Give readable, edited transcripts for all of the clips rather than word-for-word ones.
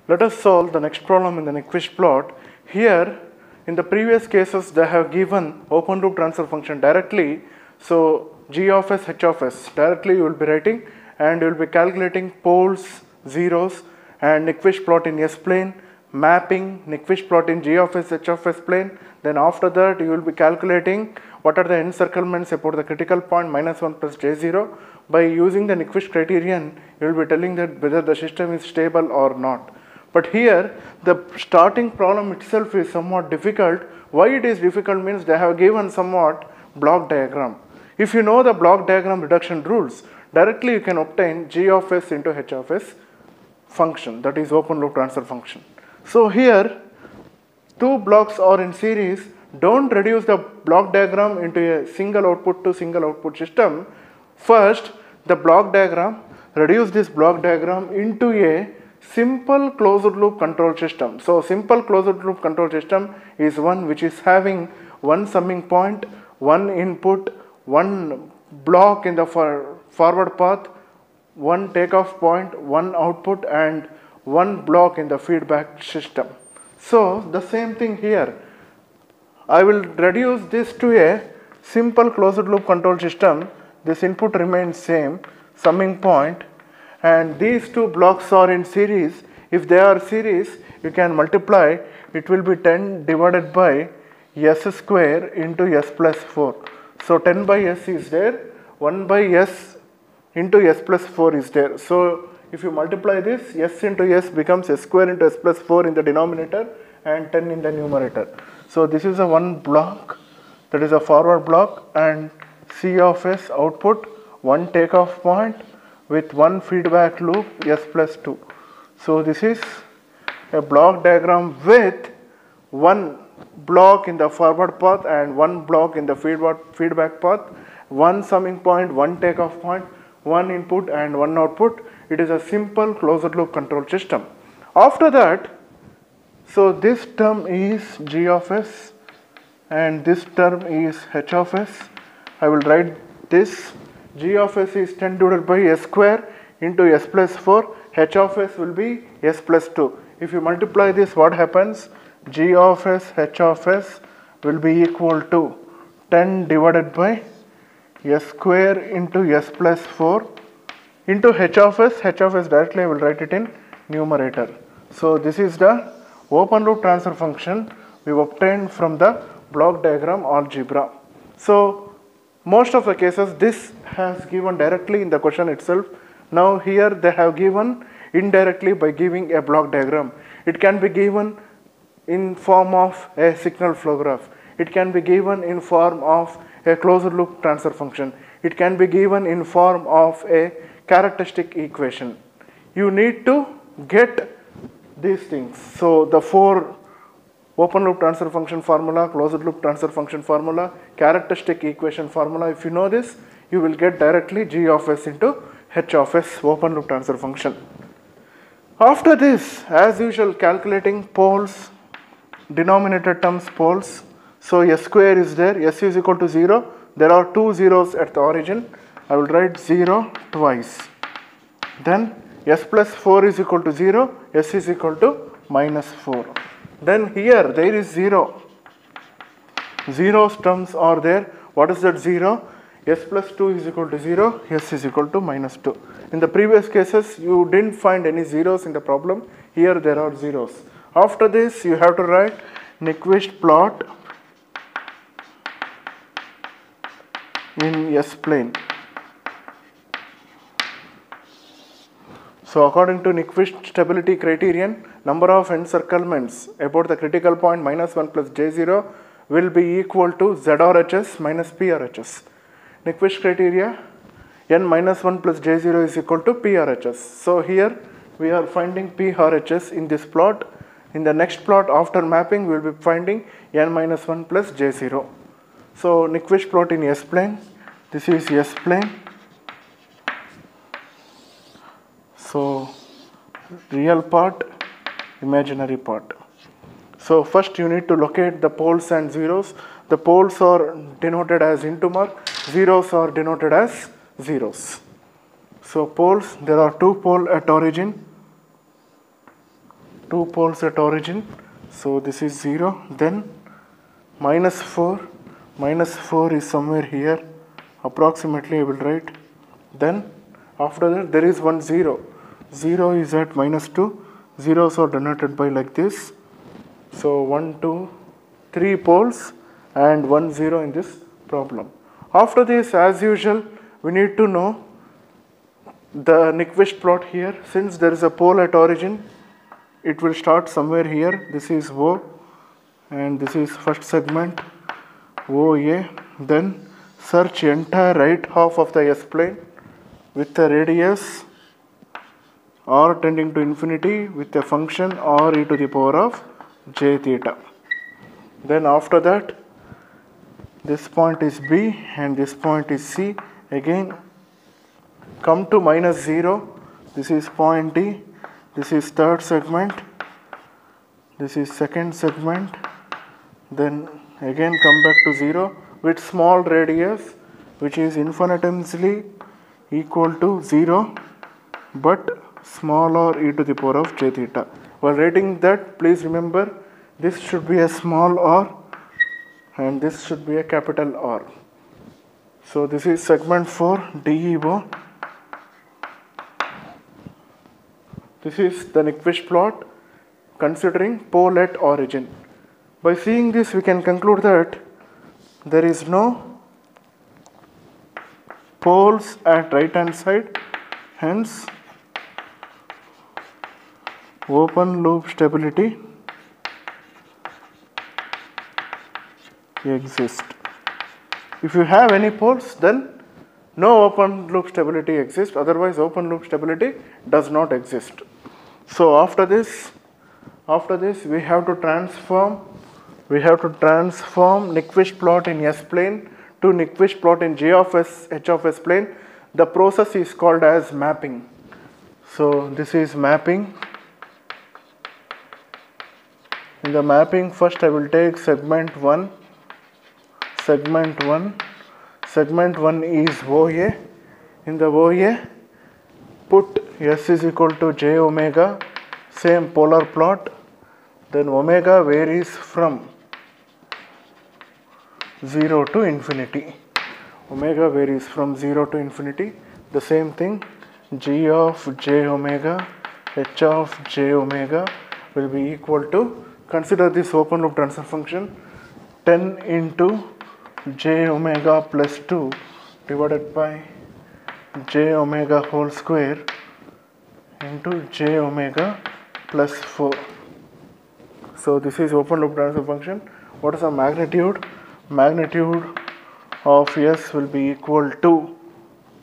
Let us solve the next problem in the Nyquist plot. Here, in the previous cases, they have given open loop transfer function directly. So, g of s, h of s, directly you will be writing, and you will be calculating poles, zeros, and Nyquist plot in S plane, mapping Nyquist plot in g of s, h of s plane. Then after that, you will be calculating what are the encirclements about the critical point -1 plus j0. By using the Nyquist criterion, you will be telling that whether the system is stable or not. But here, the starting problem itself is somewhat difficult. Why it is difficult means they have given somewhat block diagram. If you know the block diagram reduction rules, directly you can obtain g of s into h of s function, that is open loop transfer function. So here, two blocks are in series. Don't reduce the block diagram into a single output to single output system. First, the block diagram, reduce this block diagram into a simple closed loop control system. So, simple closed loop control system is one which is having one summing point, one input, one block in the forward path, one takeoff point, one output, and one block in the feedback system. So, the same thing here. I will reduce this to a simple closed loop control system. This input remains same, summing point, and these two blocks are in series. If they are series, you can multiply. It will be 10 divided by s square into s plus 4. So 10 by s is there, 1 by s into s plus 4 is there. So if you multiply this, s into s becomes s square into s plus 4 in the denominator and 10 in the numerator. So this is a one block, that is a forward block, and C of s output, one takeoff point with one feedback loop s plus 2. So this is a block diagram with one block in the forward path and one block in the feedback path, one summing point, one takeoff point, one input and one output. It is a simple closed loop control system. After that, so this term is g of s and this term is h of s. I will write this. G of s is 10 divided by s square into s plus 4. H of s will be s plus 2. If you multiply this, what happens? G of s, h of s will be equal to 10 divided by s square into s plus 4 into h of s. H of s directly I will write it in numerator. So this is the open loop transfer function we obtained from the block diagram algebra. So most of the cases this has given directly in the question itself. Now here they have given indirectly by giving a block diagram. It can be given in form of a signal flow graph. It can be given in form of a closed loop transfer function. It can be given in form of a characteristic equation. You need to get these things. So the four open loop transfer function formula, closed loop transfer function formula, characteristic equation formula. If you know this, you will get directly g of s into h of s open loop transfer function. After this, as usual, calculating poles, denominator terms poles. So s square is there, s is equal to 0. There are two zeros at the origin. I will write 0 twice. Then s plus 4 is equal to 0, s is equal to minus 4. Then here there is 0. Zeros terms are there. What is that 0? S plus 2 is equal to 0, s is equal to minus 2. In the previous cases, you didn't find any zeros in the problem. Here there are zeros. After this, you have to write Nyquist plot in S plane. So according to Nyquist stability criterion, number of encirclements about the critical point -1 plus j0 will be equal to z RHS minus p RHS. Nyquist criteria, n -1 plus j0 is equal to p RHS. So here we are finding p RHS in this plot. In the next plot after mapping, we will be finding n -1 plus j0. So Nyquist plot in S plane. This is S plane. So real part, imaginary part. So first you need to locate the poles and zeros. The poles are denoted as into mark, zeros are denoted as zeros. So poles, there are two poles at origin. 2 poles at origin, so this is 0. Then minus 4 is somewhere here, approximately I will write. Then after that there is one 0. 0 is at minus 2. Zeros are denoted by like this. So 1, 2, 3 poles and 1 0 in this problem. After this, as usual, we need to know the Nyquist plot here. Since there is a pole at origin, it will start somewhere here. This is O and this is first segment OA. Then search entire right half of the S-plane with a radius r tending to infinity with a function r e to the power of j theta. Then after that, this point is B and this point is C. Again come to minus 0. This is point D. This is third segment. This is second segment. Then again come back to 0 with small radius which is infinitesimally equal to 0 but small r e to the power of j theta. While writing that, please remember this should be a small r and this should be a capital R. So this is segment 4 DEO. This is the Nyquist plot considering pole at origin. By seeing this, we can conclude that there is no poles at right hand side, hence open loop stability exists. If you have any poles, then no open loop stability exists, otherwise open loop stability does not exist. So after this we have to transform Nyquist plot in S plane to Nyquist plot in G of S H of S plane. The process is called as mapping. So this is mapping. In the mapping, first I will take segment 1. Segment 1 is OA. In the OA, put S is equal to j omega, same polar plot. Then omega varies from 0 to infinity. Omega varies from 0 to infinity. The same thing, G of j omega, H of j omega will be equal to, consider this open loop transfer function, 10 into j omega plus 2 divided by j omega whole square into j omega plus 4. So this is open loop transfer function. What is the magnitude? Magnitude of S will be equal to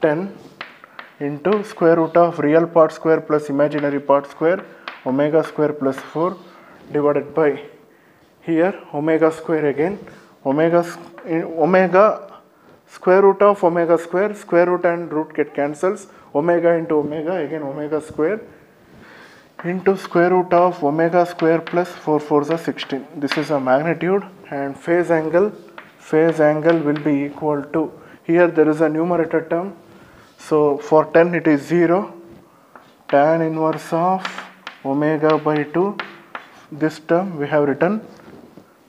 10 into square root of real part square plus imaginary part square omega square plus 4 divided by, here omega square again, omega square root of omega square root and root get cancels, omega into omega, again omega square into square root of omega square plus 4 4s are 16. This is a magnitude, and phase angle will be equal to, here there is a numerator term, so for 10 it is 0, tan inverse of omega by 2. This term we have written,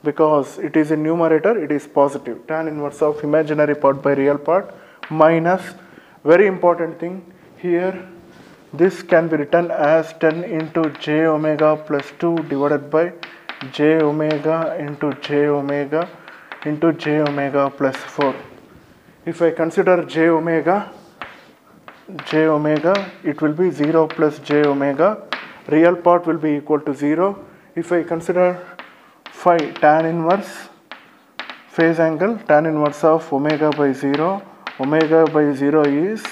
because it is in numerator, it is positive, tan inverse of imaginary part by real part, minus, very important thing here, this can be written as 10 into j omega plus 2 divided by j omega into j omega plus 4. If I consider j omega, it will be 0 plus j omega, real part will be equal to 0. If I consider phi, tan inverse, phase angle, tan inverse of omega by 0 is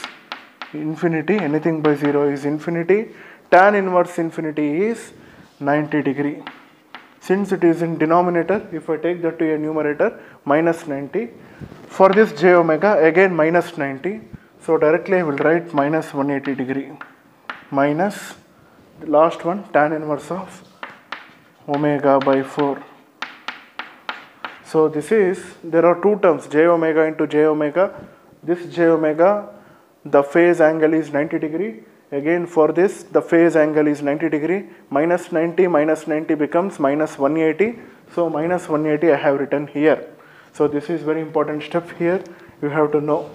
infinity, anything by 0 is infinity, tan inverse infinity is 90 degree. Since it is in denominator, if I take that to a numerator, minus 90. For this j omega, again minus 90. So directly I will write minus 180 degree. Minus the last one, tan inverse of omega by 4. So this is, there are two terms, j omega into j omega. This j omega, the phase angle is 90 degree. Again for this the phase angle is 90 degree, minus 90 becomes minus 180. So minus 180 I have written here. So this is very important step here, you have to know.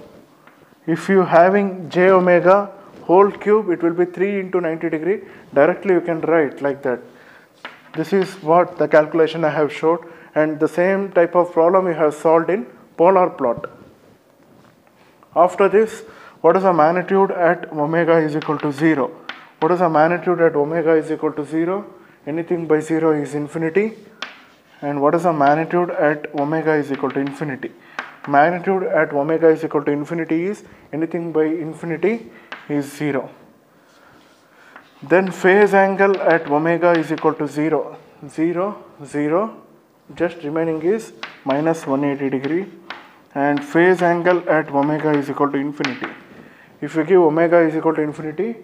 If you having j omega whole cube, it will be 3 into 90 degree. Directly you can write like that. This is what the calculation I have showed, and the same type of problem we have solved in polar plot. After this, what is the magnitude at omega is equal to 0? What is the magnitude at omega is equal to 0? Anything by 0 is infinity. And what is the magnitude at omega is equal to infinity? Magnitude at omega is equal to infinity is anything by infinity is 0. Then phase angle at omega is equal to 0. 0, 0, just remaining is minus 180 degree. And phase angle at omega is equal to infinity. If you give omega is equal to infinity,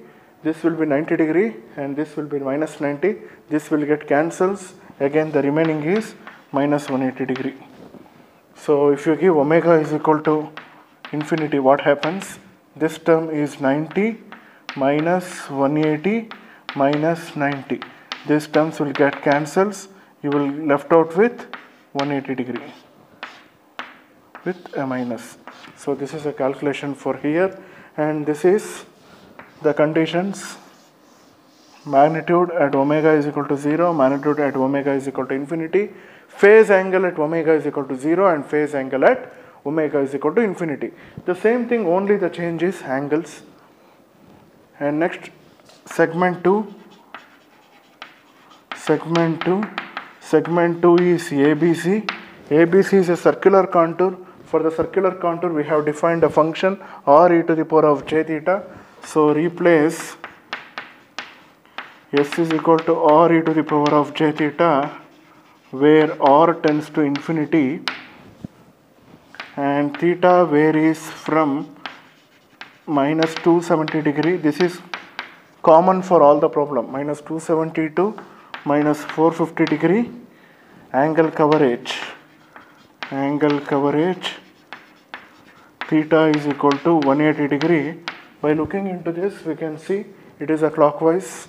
this will be 90 degree and this will be minus 90. This will get cancels. Again the remaining is minus 180 degree. So if you give omega is equal to infinity, what happens? This term is 90 minus 180 minus 90. These terms will get cancels. You will left out with 180 degree with a minus. So this is a calculation for here, and this is the conditions. Magnitude at omega is equal to 0, magnitude at omega is equal to infinity, phase angle at omega is equal to 0, and phase angle at omega is equal to infinity. The same thing, only the change is angles. And next, segment 2. Segment 2 is ABC. ABC is a circular contour. For the circular contour, we have defined a function r e to the power of j theta. So replace s is equal to r e to the power of j theta, where r tends to infinity and theta varies from minus 270 degree. This is common for all the problem. Minus 270 to minus 450 degree. Angle coverage. Theta is equal to 180 degree. By looking into this, we can see it is a clockwise.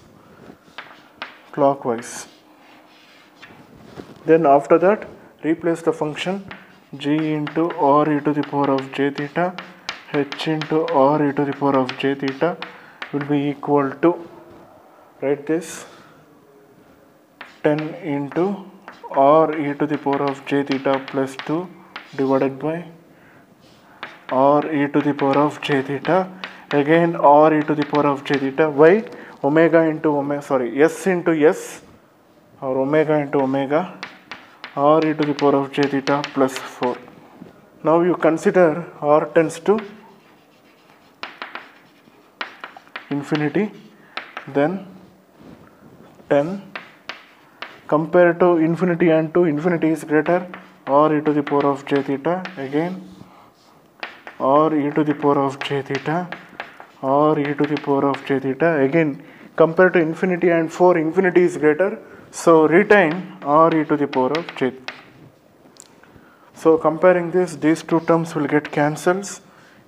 Then after that, replace the function g into r e to the power of j theta, h into r e to the power of j theta will be equal to, write this, 10 into r e to the power of j theta plus 2 divided by r e to the power of j theta, again r e to the power of j theta. Why? Omega into omega, sorry, s into s or omega into omega, r e to the power of j theta plus 4. Now you consider r tends to infinity, then 10, compared to infinity and to infinity is greater, r e to the power of j theta, again r e to the power of j theta, r e to the power of j theta, again compared to infinity and 4, infinity is greater, so retain r e to the power of j. So comparing this, these two terms will get cancels.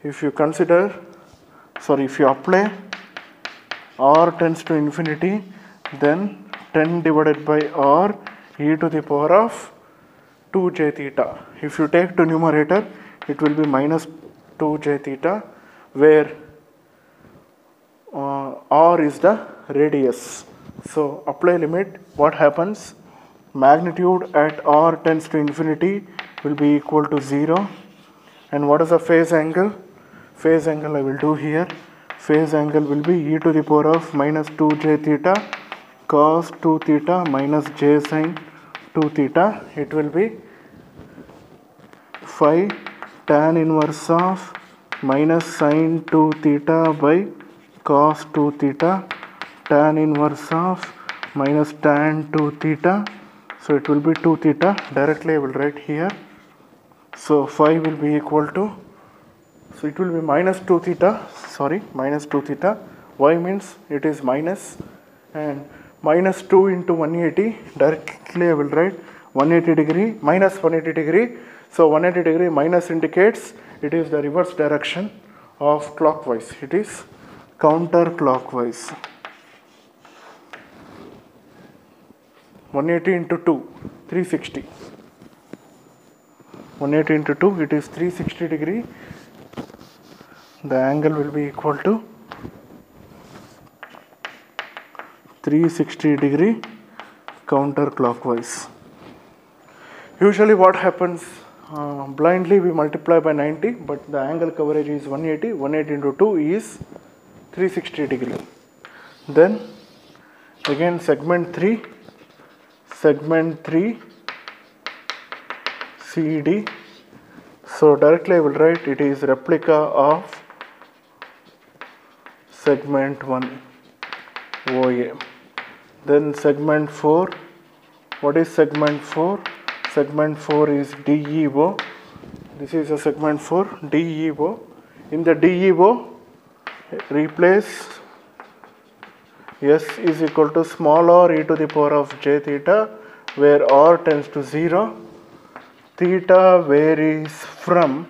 If you consider, sorry, if you apply r tends to infinity, then 10 divided by r e to the power of 2j theta. If you take to numerator, it will be minus 2j theta, where r is the radius. So apply limit, what happens? Magnitude at r tends to infinity will be equal to 0. And what is the phase angle? Phase angle I will do here. Phase angle will be e to the power of minus 2j theta cos 2 theta minus j sin 2 theta. It will be phi tan inverse of minus sin 2 theta by cos 2 theta, tan inverse of minus tan 2 theta. So it will be 2 theta. Directly I will write here. So phi will be equal to, so it will be minus 2 theta, sorry, minus 2 theta. Why means it is minus, and minus 2 into 180, directly I will write 180 degree minus 180 degree. So 180 degree minus indicates it is the reverse direction of clockwise. It is counterclockwise. 180 into 2, 360. 180 into 2, it is 360 degree. The angle will be equal to 360 degree counterclockwise. Usually what happens, blindly we multiply by 90, but the angle coverage is 180. 180 into 2 is 360 degree. Then again segment 3 CD. So directly I will write it is replica of segment 1 OA. Then segment 4, what is segment 4? Segment 4 is DEO. This is a segment 4 DEO. In the DEO, replace S is equal to small r e to the power of j theta, where r tends to 0. Theta varies from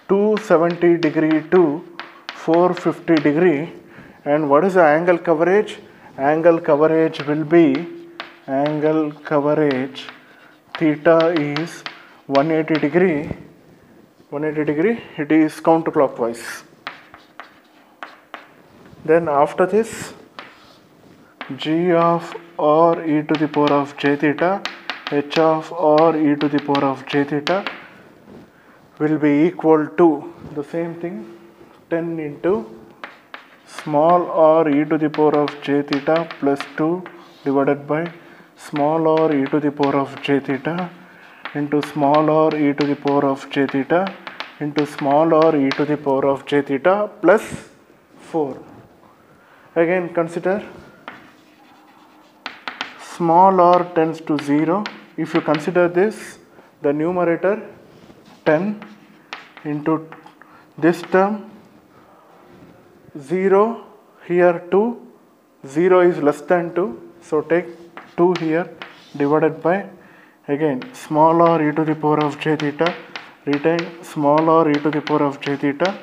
270 degree to 450 degree. And what is the angle coverage? Angle coverage will be, theta is 180 degree. 180 degree, it is counterclockwise. Then after this, g of r e to the power of j theta, h of r e to the power of j theta will be equal to the same thing, 10 into small r e to the power of j theta plus 2 divided by small r e to the power of j theta into small r e to the power of j theta into small r e to the power of j theta plus 4. Again consider small r tends to 0. If you consider this, the numerator 10 into this term 0, here 2, 0 is less than 2, so take 2 here divided by, again small r e to the power of j theta, retain small r e to the power of j theta,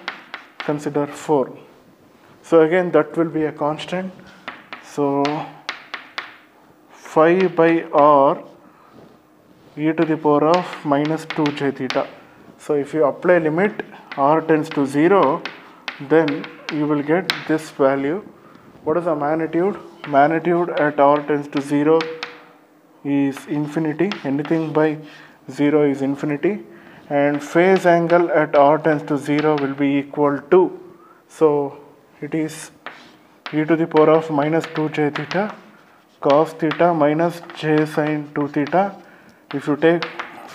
consider 4. So again that will be a constant, so 5 by r e to the power of minus 2 j theta. So if you apply limit r tends to 0, then you will get this value. What is the magnitude? Magnitude at r tends to 0 is infinity. Anything by 0 is infinity. And phase angle at r tends to 0 will be equal to, so it is e to the power of minus 2 j theta cos theta minus j sin 2 theta. If you take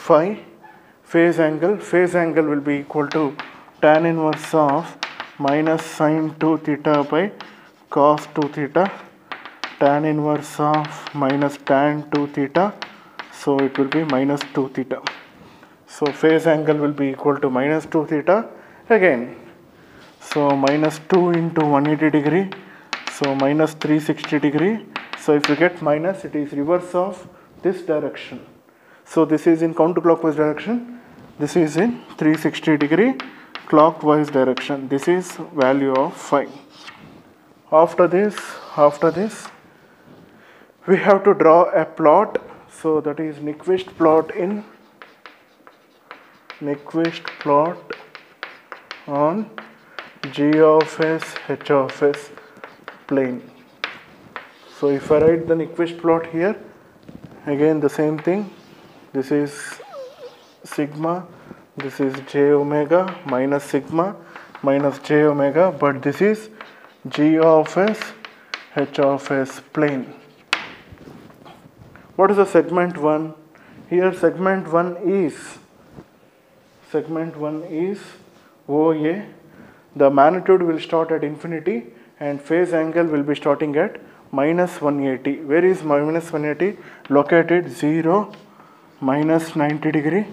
phi, phase angle will be equal to tan inverse of minus sin 2 theta by cos 2 theta, tan inverse of minus tan 2 theta, so it will be minus 2 theta. So phase angle will be equal to minus 2 theta again. So minus 2 into 180 degree, so minus 360 degree. So if you get minus, it is reverse of this direction. So this is in counterclockwise direction, this is in 360 degree clockwise direction. This is value of phi. After this we have to draw a plot. So that is Nyquist plot in Nyquist plot on g of s h of s plane. So if I write the Nyquist plot here, again the same thing, this is sigma, this is j omega minus sigma minus j omega, but this is g of s h of s plane. What is the segment 1? Here segment 1 is OA. The magnitude will start at infinity and phase angle will be starting at minus 180. Where is minus 180? Located 0, minus 90 degree,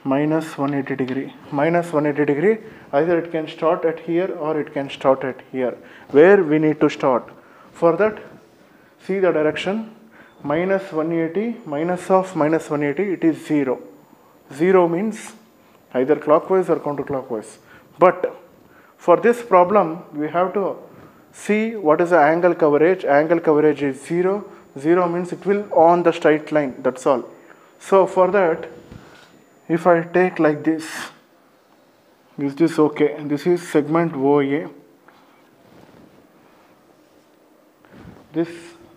minus 180 degree. Minus 180 degree, either it can start at here or it can start at here. Where we need to start? For that, see the direction, minus 180, minus of minus 180, it is 0. 0 means either clockwise or counterclockwise. But For this problem, we have to see what is the angle coverage. Angle coverage is 0. 0 means it will on the straight line, that's all. So for that, if I take like this, is this okay? This is segment OA. This,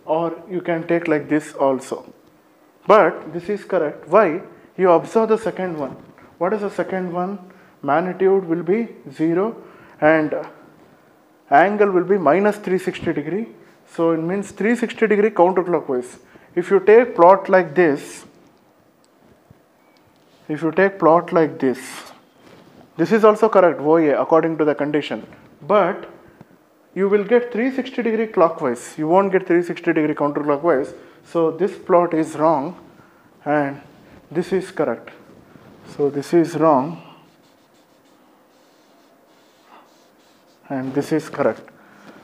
or you can take like this also. But this is correct. Why? You observe the second one. What is the second one? Magnitude will be 0 and angle will be minus 360 degree. So it means 360 degree counterclockwise. If you take plot like this, this is also correct, OA, according to the condition. But you will get 360 degree clockwise. You won't get 360 degree counterclockwise. So this plot is wrong and this is correct. So this is wrong and this is correct.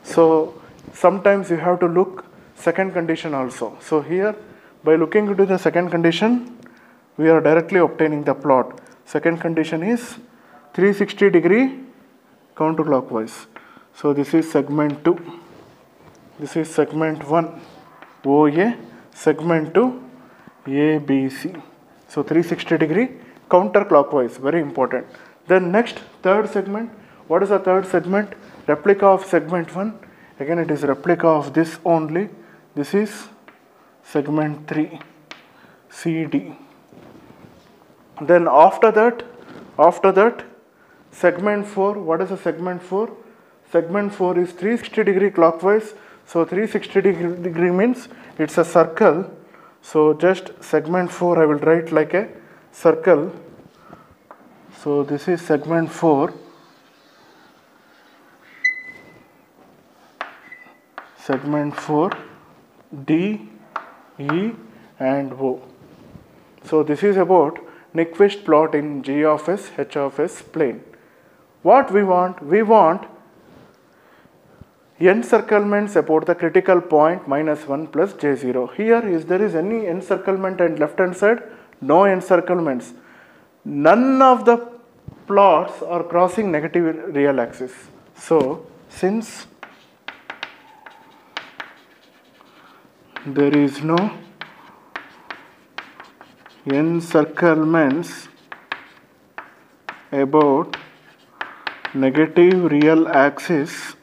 So sometimes you have to look second condition also. So here, by looking into the second condition, we are directly obtaining the plot. Second condition is 360 degree counterclockwise. So this is segment 2. This is segment 1 OA, segment 2 ABC. So 360 degree counterclockwise, very important. Then next, third segment. What is the third segment? Replica of segment 1. Again it is replica of this only. This is segment 3 CD. Then after that segment 4. What is the segment 4? Segment 4 is 360 degree clockwise. So 360 degree means it's a circle. So just segment 4 I will write like a circle. So this is segment 4. Segment 4 D, E and O. So this is about Nyquist plot in G of S, H of S plane. What we want? We want encirclements about the critical point minus 1 plus J0. Here there is any encirclement at left hand side? No encirclements. None of the plots are crossing negative real axis. So since there is no encirclements about negative real axis,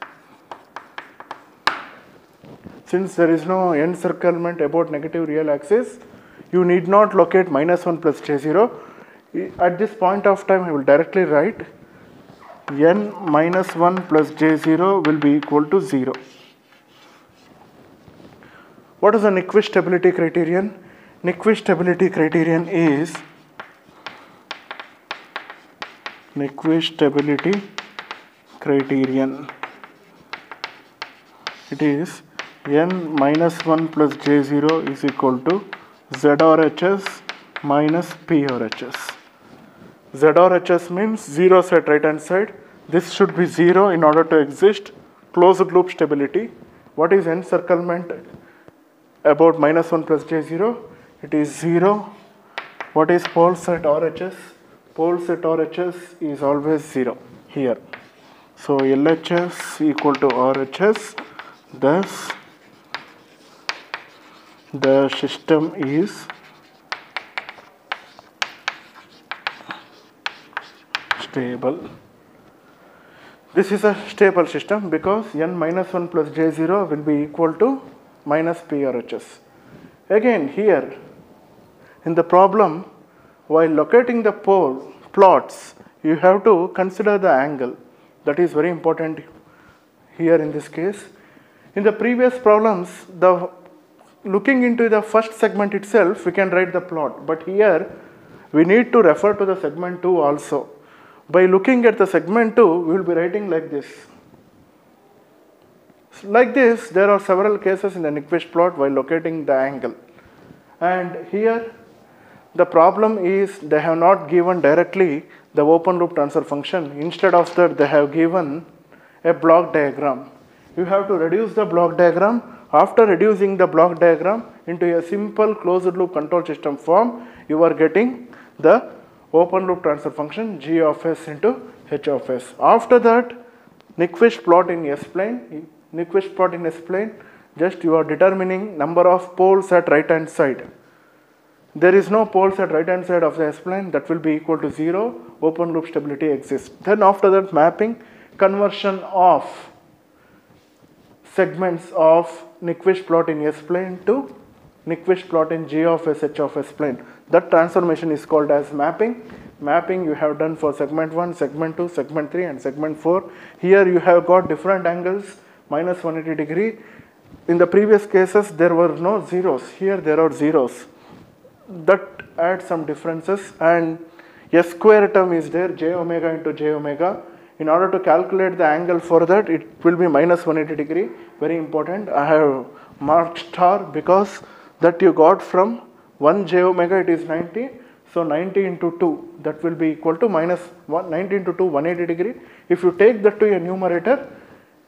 since there is no encirclement about negative real axis, you need not locate minus 1 plus J0. At this point of time I will directly write n minus 1 plus J0 will be equal to 0. What is the Nyquist stability criterion? Nyquist stability criterion is it is n minus 1 plus J0 is equal to Z RHS minus P RHS. Z RHS means 0 at right hand side. This should be 0 in order to exist. Closed loop stability. What is encirclement about minus 1 plus J0? It is 0. What is poles at RHS? Poles at RHS is always 0 here. So LHS equal to RHS. Thus the system is stable. This is a stable system because n minus 1 plus J0 will be equal to minus P RHS. Again here in the problem, while locating the plots, you have to consider the angle. That is very important here in this case. In the previous problems, looking into the first segment itself, we can write the plot. But here, we need to refer to the segment 2 also. By looking at the segment 2, we will be writing like this. Like this, there are several cases in the Nyquist plot while locating the angle. And here, the problem is they have not given directly the open loop transfer function. Instead of that, they have given a block diagram. You have to reduce the block diagram. After reducing the block diagram into a simple closed loop control system form, you are getting the open loop transfer function G of S into H of S. After that, Nyquist plot in S-plane. Nyquist plot in S-plane, just you are determining number of poles at right hand side. There is no poles at right hand side of the S-plane, that will be equal to 0, open loop stability exists. Then after that, mapping, conversion of segments of Nyquist plot in S-plane to Nyquist plot in G of S, H of S plane. That transformation is called as mapping. Mapping you have done for segment 1, segment 2, segment 3 and segment 4. Here you have got different angles, minus 180 degree. In the previous cases there were no zeros, here there are zeros. That adds some differences, and S square term is there, j omega into j omega. In order to calculate the angle for that, it will be minus 180 degree. Very important. I have marked star because that you got from 1 j omega, it is 90. So 90 into 2, that will be equal to minus 90 into 2, 180 degree. If you take that to a numerator,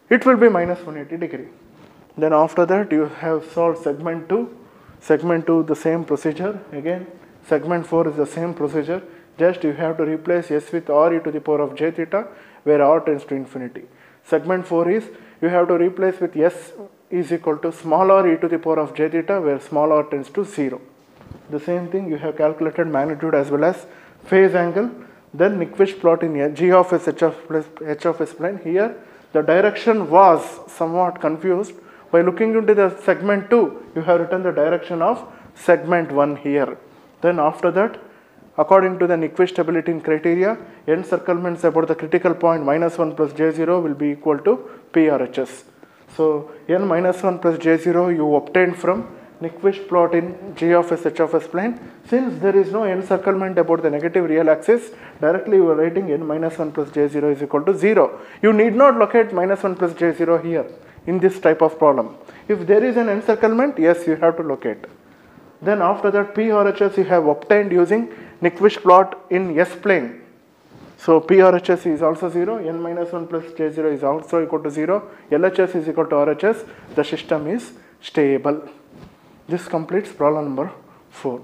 it will be minus 180 degree. Then after that you have solved segment 2. Segment 2 the same procedure again. Segment 4 is the same procedure, just you have to replace S with R e to the power of j theta where R tends to infinity. Segment 4 is you have to replace with S is equal to small r e to the power of j theta where small r tends to 0. The same thing, you have calculated magnitude as well as phase angle. Then Nyquist plot in G of S, H of S plane. Here the direction was somewhat confused. By looking into the segment 2, you have written the direction of segment 1 here. Then after that, according to the Nyquist stability criteria, encirclements about the critical point minus 1 plus j0 will be equal to PRHS. So n minus 1 plus j0 you obtained from Nyquist plot in G of S, H of S plane. Since there is no encirclement about the negative real axis, directly you are writing n minus 1 plus j0 is equal to 0. You need not locate minus 1 plus j0 here in this type of problem. If there is an encirclement, yes, you have to locate. Then after that, PRHS you have obtained using Nyquist plot in S plane. So PRHS is also 0, n minus 1 plus j0 is also equal to 0, LHS is equal to RHS, the system is stable. This completes problem number 4.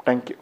Thank you.